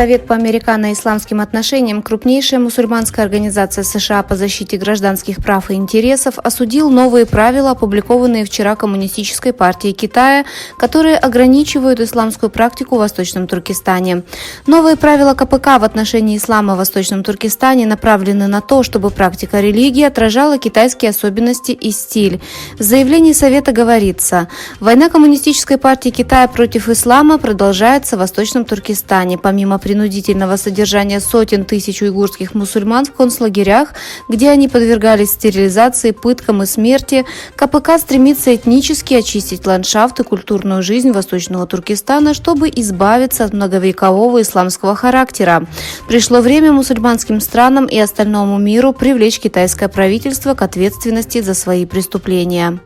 Совет по американо-исламским отношениям, крупнейшая мусульманская организация США по защите гражданских прав и интересов, осудил новые правила, опубликованные вчера Коммунистической партией Китая, которые ограничивают исламскую практику в Восточном Туркестане. Новые правила КПК в отношении ислама в Восточном Туркестане направлены на то, чтобы практика религии отражала китайские особенности и стиль. В заявлении Совета говорится: «Война Коммунистической партии Китая против ислама продолжается в Восточном Туркестане. Помимо принудительного содержания сотен тысяч уйгурских мусульман в концлагерях, где они подвергались стерилизации, пыткам и смерти, КПК стремится этнически очистить ландшафт и культурную жизнь Восточного Туркестана, чтобы избавиться от многовекового исламского характера. Пришло время мусульманским странам и остальному миру привлечь китайское правительство к ответственности за свои преступления».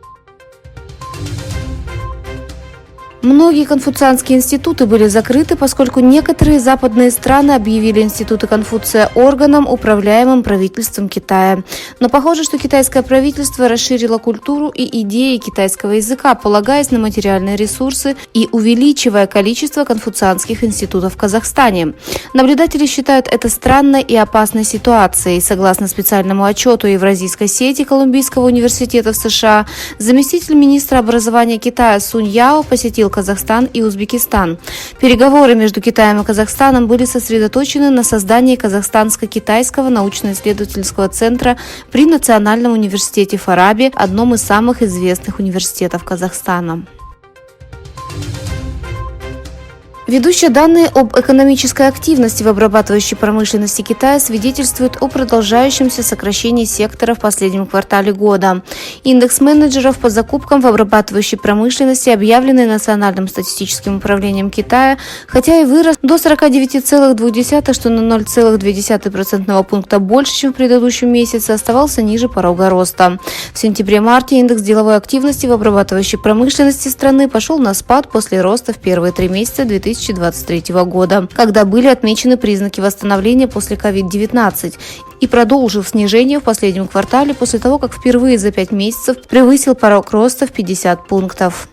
Многие конфуцианские институты были закрыты, поскольку некоторые западные страны объявили институты Конфуция органом, управляемым правительством Китая. Но похоже, что китайское правительство расширило культуру и идеи китайского языка, полагаясь на материальные ресурсы и увеличивая количество конфуцианских институтов в Казахстане. Наблюдатели считают это странной и опасной ситуацией. Согласно специальному отчету Евразийской сети Колумбийского университета в США, заместитель министра образования Китая Сунь Яо посетил Казахстан и Узбекистан. Переговоры между Китаем и Казахстаном были сосредоточены на создании Казахстанско-китайского научно-исследовательского центра при Национальном университете Фараби, одном из самых известных университетов Казахстана. Ведущие данные об экономической активности в обрабатывающей промышленности Китая свидетельствуют о продолжающемся сокращении сектора в последнем квартале года. Индекс менеджеров по закупкам в обрабатывающей промышленности, объявленный Национальным статистическим управлением Китая, хотя и вырос до 49,2, что на 0,2% пункта больше, чем в предыдущем месяце, оставался ниже порога роста. В сентябре-марте индекс деловой активности в обрабатывающей промышленности страны пошел на спад после роста в первые 3 месяца 2023 года, когда были отмечены признаки восстановления после COVID-19, и продолжил снижение в последнем квартале после того, как впервые за 5 месяцев превысил порог роста в 50 пунктов.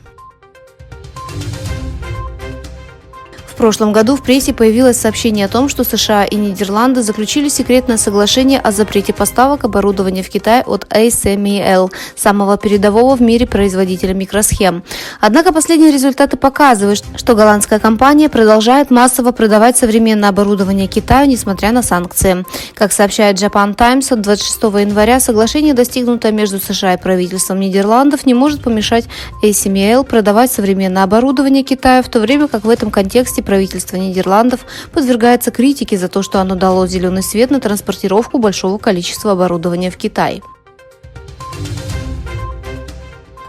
В прошлом году в прессе появилось сообщение о том, что США и Нидерланды заключили секретное соглашение о запрете поставок оборудования в Китай от ASML, самого передового в мире производителя микросхем. Однако последние результаты показывают, что голландская компания продолжает массово продавать современное оборудование Китаю, несмотря на санкции. Как сообщает Japan Times, от 26 января соглашение, достигнутое между США и правительством Нидерландов, не может помешать ASML продавать современное оборудование Китаю, в то время как в этом контексте правительство Нидерландов подвергается критике за то, что оно дало зеленый свет на транспортировку большого количества оборудования в Китай.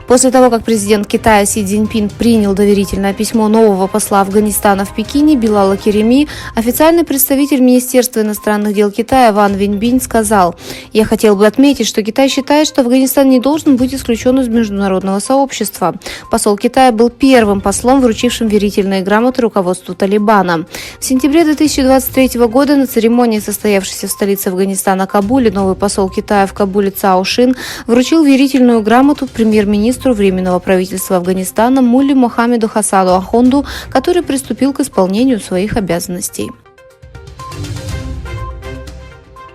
После того, как президент Китая Си Цзиньпин принял доверительное письмо нового посла Афганистана в Пекине Билала Кереми, официальный представитель Министерства иностранных дел Китая Ван Виньбинь сказал: «Я хотел бы отметить, что Китай считает, что Афганистан не должен быть исключен из международного сообщества». Посол Китая был первым послом, вручившим верительные грамоты руководству Талибана. В сентябре 2023 года на церемонии, состоявшейся в столице Афганистана Кабуле, новый посол Китая в Кабуле Цао Шин вручил верительную грамоту премьер-министру Временного правительства Афганистана Мулли Мохаммеду Хасану Ахонду, который приступил к исполнению своих обязанностей.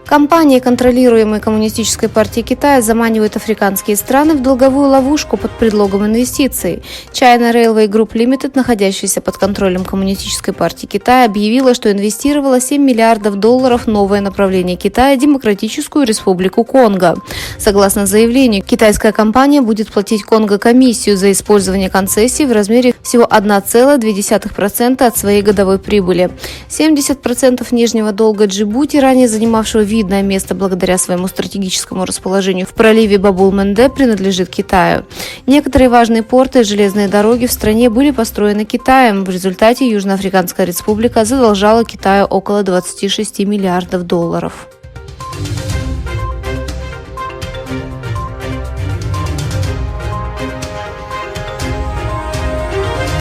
Компании, контролируемые Коммунистической партией Китая, заманивают африканские страны в долговую ловушку под предлогом инвестиций. China Railway Group Limited, находящаяся под контролем Коммунистической партии Китая, объявила, что инвестировала $7 миллиардов в новое направление Китая – Демократическую Республику Конго. Согласно заявлению, китайская компания будет платить Конго комиссию за использование концессии в размере всего 1,2% от своей годовой прибыли. 70% внешнего долга Джибути, ранее занимавшего видное место благодаря своему стратегическому расположению в проливе Баб-эл-Мендеб, принадлежит Китаю. Некоторые важные порты и железные дороги в стране были построены Китаем. В результате Южноафриканская республика задолжала Китаю около $26 миллиардов.